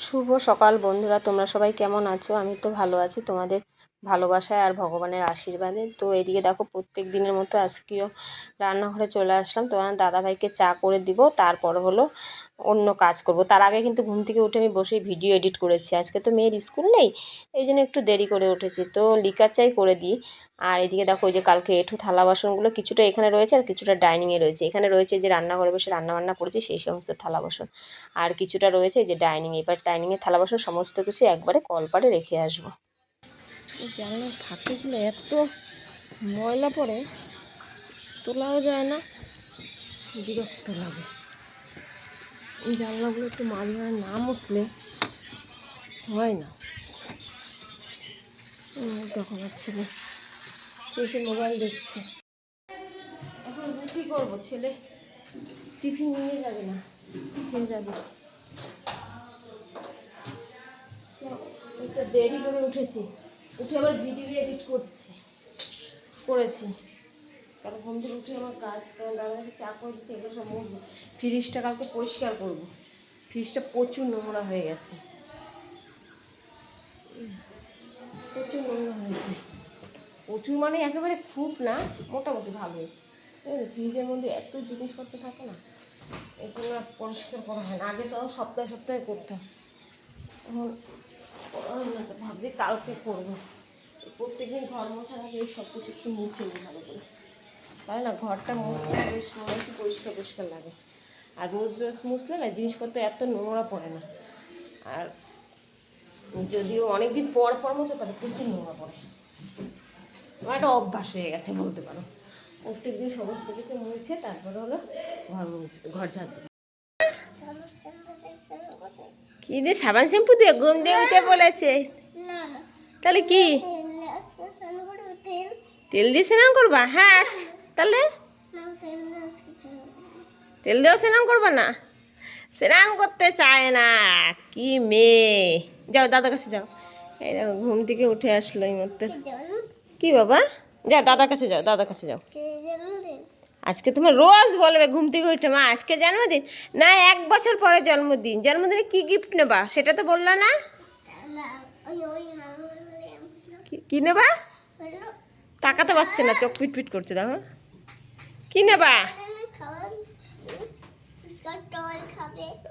শুভ সকাল বন্ধুরা, তোমরা সবাই কেমন আছো? আমি তো ভালো আছি তোমাদের ভালোবাসায় আর ভগবানের আশীর্বাদে। তো এদিকে দেখো, প্রত্যেক দিনের মতো আজকেও রান্নাঘরে চলে আসলাম। তোমার দাদাভাইকে চা করে দিব, তারপর হলো অন্য কাজ করব। তার আগে কিন্তু ঘুম থেকে উঠে আমি বসে ভিডিও এডিট করেছি। আজকে তো মেয়ের স্কুল নেই, এই জন্য একটু দেরি করে উঠেছি, তো লিকার চাই করে দিই। আর এদিকে দেখো, ওই যে কালকে এঁঠো থালা বাসনগুলো কিছুটা এখানে রয়েছে আর কিছুটা ডাইনিংয়ে রয়েছে। এখানে রয়েছে যে রান্নাঘরে বসে রান্নাবান্না করেছি সেই সমস্ত থালা বাসন, আর কিছুটা রয়েছে যে ডাইনিংয়ে। এবার ডাইনিংয়ে থালা বাসন সমস্ত কিছু একবারে কলপারে রেখে আসবো। জানলার ফাঁকগুলো এত ময়লা পড়ে, তোলাও যায় না, বিরক্ত লাগে। জানলাগুলো একটু মাঝে মাঝে না মুছলে হয় না। তখন আর ছেলে সে মোবাইল দেখছে। এখন রুটি করবো, ছেলে টিফিন নিয়ে যাবে না, খেয়ে যাবে। একটু দেরি করে উঠেছি, উঠে আবার ভিডিও এডিট করেছি। কারণ ঘুম থেকে উঠে আমার কাজ, কারণ দাদাকে চা করে দিচ্ছি, এগুলো সব মুখবো। ফ্রিজটা কালকে পরিষ্কার করবো, ফ্রিজটা প্রচুর নোংরা হয়ে গেছে, প্রচুর নোংরা হয়েছে। প্রচুর মানে একেবারে খুব না, মোটামুটি ভালোই। ফ্রিজের মধ্যে এত জিনিসপত্র থাকে না, এগুলো আর পরিষ্কার করা হয় না। আগে তো সপ্তাহে সপ্তাহে করতাম, এখন করা হয় না। তো ভাবছি কালকে করবো। প্রত্যেকদিন ঘর মোছা থাকে, এই সব কিছু একটু মুছে নিই ভালো করে, তাই না? ঘরটা মুছতে বেশ মনে একটু পরিষ্কার পরিষ্কার লাগে। আর রোজ রোজ মুছলে না জিনিসপত্র এত নোংরা পড়ে না। আর যদিও অনেকদিন পর পর মুছে, তবে প্রচুর নোংরা পড়ে। আমার একটা অভ্যাস হয়ে গেছে বলতে পারো, প্রত্যেকদিন সমস্ত কিছু মুছে তারপরে হলো ঘর ঝাড় দেবে। কি দিয়ে? সাবান শ্যাম্পু দিয়ে ঘুম দিয়ে উঠে বলেছে? তাহলে কি তেল দিয়ে স্নান করবা? হ্যাঁ, তাহলে তেল দিয়েও স্নান করবা না? স্নান করতে চায় না, কি মেয়ে! যাও দাদার কাছে যাও। এই দেখো ঘুম থেকে উঠে আসলো এই মধ্যে। কি বাবা? যাও দাদার কাছে যাও, দাদার কাছে যাও। আজকে তোমার রোজ বলবে ঘুম থেকে উঠে, মা আজকে জন্মদিন। না, 1 বছর পরে জন্মদিন। জন্মদিনে কি গিফট নেবা সেটা তো বললা না। কি নেবা? তাকাতে পারছে না, চোখ পিটপিট করছে। দেখো কি নেবা?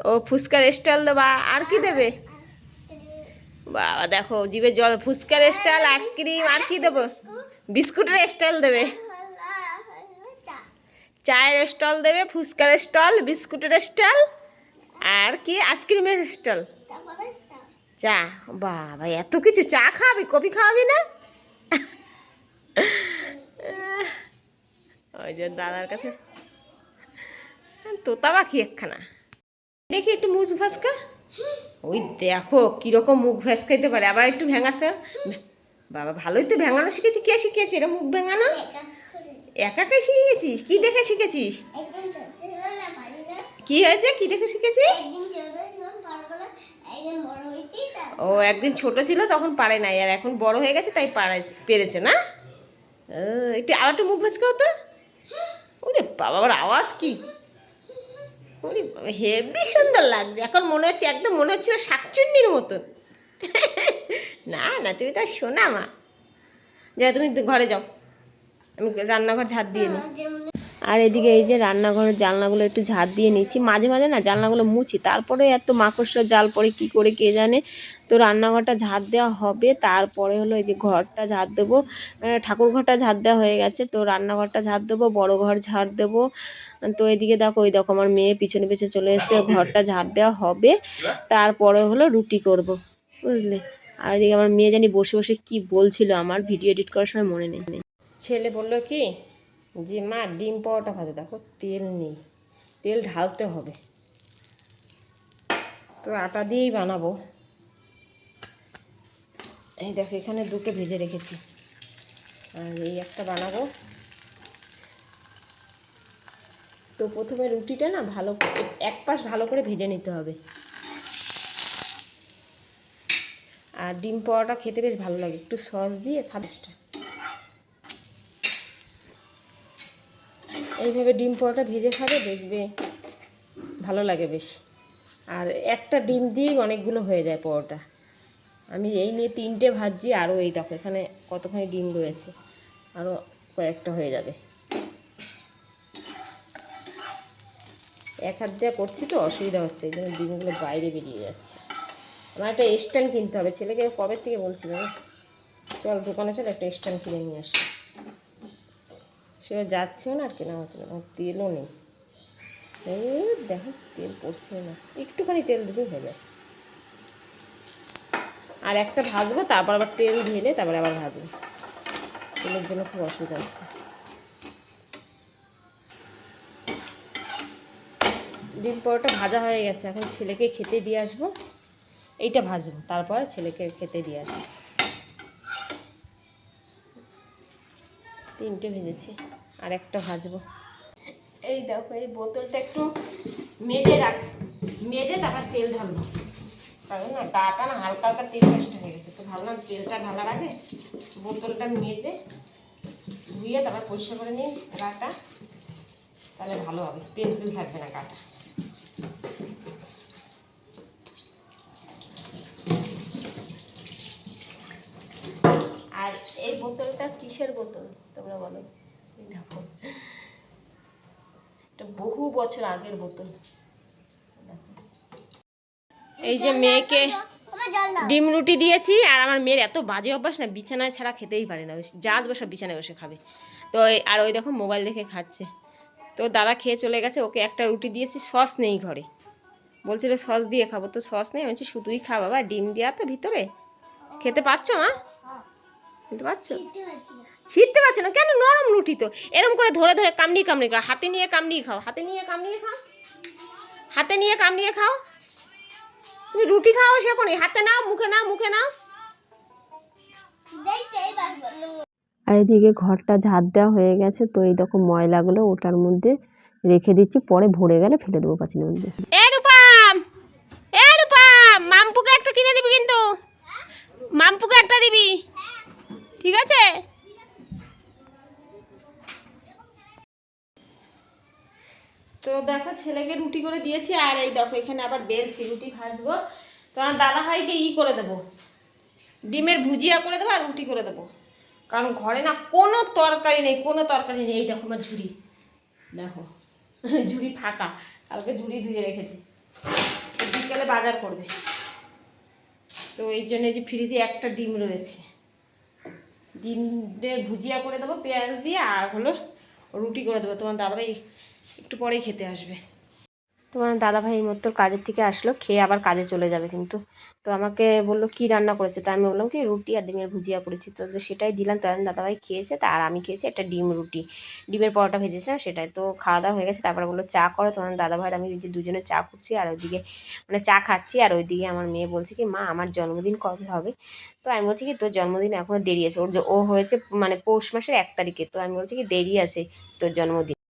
ও ফুচকার স্টল দেবা। আর কি দেবে? বাবা দেখো জিভে জল। ফুচকার স্টল, আইসক্রিম, আর কি দেবো? বিস্কুটের স্টল দেবে, চায়ের স্টল দেবে, ফুচকার স্টল, বিস্কুটের স্টল, আর কি আইসক্রিমের স্টল, চা। বাবা এত কিছু! চা খাওয়াবি, কফি খাওয়াবি না? ওই যে দাদার কাছে তোতা পাখি একখানা। দেখি একটু মুখ ভ্যাসকা। ওই দেখো কিরকম মুখ ভ্যাসকাইতে পারে, আবার একটু ভেঙাছে। বাবা ভালোই তো ভেঙানো শিখেছি। কে শিখেছে এটা মুখ ভেঙানো? একাকে শিখে গেছিস? কি দেখে শিখেছিস? কি হয়েছে? কি দেখে শিখেছিস? ও একদিন ছোট ছিল তখন পারে নাই, আর এখন বড় হয়ে গেছে তাই পেরেছে না? একটু আর একটু মুখ ভেসকাও তো। ওরে বাবা, আবার আওয়াজ কি! ওরে বাবা, হেবি সুন্দর লাগছে। এখন মনে হচ্ছে একদম, মনে হচ্ছিল শাকচুন্নির মতন। না না, তুমি তো শোনা মা। যাও তুমি ঘরে যাও, আমি রান্নাঘর ঝাড় দিয়ে নিই। আর এদিকে এই যে রান্নাঘরের জানলাগুলো একটু ঝাড় দিয়ে নিচ্ছি। মাঝে মাঝে না জানলাগুলো মুছি, তারপরে এত মাকড়সার জাল পড়ে কি করে কে জানে। তো রান্নাঘরটা ঝাড় দেওয়া হবে, তারপরে হলো এই যে ঘরটা ঝাড় দেবো। ঠাকুর ঘরটা ঝাড় দেওয়া হয়ে গেছে, তো রান্নাঘরটা ঝাড় দেবো, বড় ঘর ঝাড় দেবো। তো এদিকে দেখো, ওই দেখো আমার মেয়ে পিছনে পিছনে চলে এসে ঘরটা ঝাড় দেওয়া হবে, তারপরে হলো রুটি করব, বুঝলে। আর এদিকে আমার মেয়ে জানি বসে বসে কি বলছিল, আমার ভিডিও এডিট করার সময় মনে নেই। ছেলে বললো কি যে মা ডিম পাওয়াটা ভালো। দেখো তেল নেই, তেল ঢালতে হবে, তো আটা দিয়েই বানাবো। এই দেখো এখানে 2টো ভেজে রেখেছি, আর এই একটা বানাবো। তো প্রথমে রুটিটা না ভালো, এক পাশ ভালো করে ভেজে নিতে হবে। আর ডিম পাওয়াটা খেতে বেশ ভালো লাগে, একটু সস দিয়ে খাবেসটা। এইভাবে ডিম পাওয়াটা ভেজে খাবে, দেখবে ভালো লাগে বেশ। আর একটা ডিম দিয়েই অনেকগুলো হয়ে যায় পরোটা। আমি এই নিয়ে 3টে ভাজছি, আরও এই দেখো এখানে কতখানি ডিম রয়েছে, আরও কয়েকটা হয়ে যাবে। এক হাত দিয়ে করছি তো অসুবিধা হচ্ছে, এই জন্য ডিমগুলো বাইরে বেরিয়ে যাচ্ছে। আমার একটা স্ট্যান্ড কিনতে হবে, ছেলেকে কবে থেকে বলছি না, চল দোকানে চল একটা স্ট্যান্ড কিনে নিয়ে আসি। সে যাচ্ছেও না আর কেনা হচ্ছে না, তেলও নেই। এই দেখো তেল পড়ছে না, একটুখানি তেল দিলেই হয়ে যায়। আর একটা ভাজবো, তারপর আবার তেল ঢেলে তারপরে আবার ভাজবো, তেলের জন্য খুব অসুবিধা হচ্ছে। ডিম পরোটা ভাজা হয়ে গেছে, এখন ছেলেকে খেতে দিয়ে আসবো। এইটা ভাজবো, তারপর ছেলেকে খেতে দিয়ে আসবো। 3টে ভেজেছি, আর একটা ভাজবো। এই দেখো এই বোতলটা একটু মেজে তারপর তেল ঢালবো, কারণ না গাটা না হালকা হালকা তেল নষ্ট হয়ে গেছে, তো ভাবলাম তেলটা ঢালার আগে বোতলটা মেজে ধুয়ে তারপর পরিষ্কার করে নিই গাটা, তাহলে ভালো হবে, তেল তেল থাকবে না গাটা। আর এই বোতলটা কিসের বোতল তোমরা বলো? দেখো এটা বহু বছর আগের বোতল। এই যে মেয়েকে ডিম রুটি দিয়েছি, আর আমার মেয়ের এত বাজে অভ্যাস না, বিছানায় ছাড়া খেতেই পারে না, যা দেবো সব বিছানায় বসে খাবে। তো আর ওই দেখো মোবাইল দেখে খাচ্ছে। তো দাদা খেয়ে চলে গেছে, ওকে একটা রুটি দিয়েছি, সস নেই ঘরে, বলছিল সস দিয়ে খাবো, তো সস নেই, আমি বলছি শুধুই খা বাবা, ডিম দেওয়া তো ভিতরে, খেতে পারছো মা? খেতে পারছো? ছিঁড়তে পারছো না কেন? নরম রুটি তো, এরকম করে ধরে ধরে কামড়িয়ে কামড়িয়ে খাও, হাতে নিয়ে কামড়িয়ে খাও, হাতে নিয়ে কামড়িয়ে খাও, হাতে নিয়ে কামড়িয়ে খাও। তুমি রুটি খাও শেখো নি, হাতে নাও, মুখে নাও, মুখে নাও। আর এদিকে ঘরটা ঝাড় দেওয়া হয়ে গেছে, তো এই দেখো ময়লাগুলো ওটার মধ্যে রেখে দিচ্ছি, পরে ভরে গেলে ফেলে দেবো পাঁচিলের মধ্যে। এ রূপম, এ রূপম, মাম্পুকে একটা কিনে দিবি কিন্তু, মাম্পুকে একটা দিবি, ঠিক আছে? তো দেখো ছেলেকে রুটি করে দিয়েছি, আর এই দেখো এখানে আবার বেলছি, রুটি ভাজবো। তো আমার দাদা ভাইকে করে দেবো, ডিমের ভুজিয়া করে দেবো আর রুটি করে দেবো, কারণ ঘরে না কোনো তরকারি নেই, কোনো তরকারি নেই। এই দেখো আমার ঝুড়ি, দেখো ঝুড়ি ফাঁকা, কালকে ঝুড়ি ধুয়ে রেখেছি, বিকালে বাজার করবে। তো এই জন্য যে ফ্রিজে একটা ডিম রয়েছে, ডিমের ভুজিয়া করে দেবো পেঁয়াজ দিয়ে, আর হলো রুটি করে দেবো। তোমার দাদাভাই একটু পরেই খেতে আসবে। তোমার দাদাভাই এই মতো কাজের থেকে আসলো, খেয়ে আবার কাজে চলে যাবে কিন্তু। তো আমাকে বললো কি রান্না করেছে, তো আমি বললাম কি রুটি আর ডিমের ভুজিয়া করেছি, তো সেটাই দিলাম। তো দাদাভাই খেয়েছে, তা আর আমি খেয়েছি একটা ডিম রুটি, ডিমের পরোটা ভেজেছিলাম সেটাই। তো খাওয়া দাওয়া হয়ে গেছে, তারপরে বললো চা করো। তোমার দাদাভাইয়ের আমি যে দুজনে চা করছি, আর ওইদিকে মানে চা খাচ্ছি, আর ওইদিকে আমার মেয়ে বলছে কি মা আমার জন্মদিন কবে হবে? তো আমি বলছি কি তোর জন্মদিন এখনও দেরি আছে, ও হয়েছে মানে পৌষ মাসের 1 তারিখে, তো আমি বলছি কি দেরি আছে তোর জন্মদিন।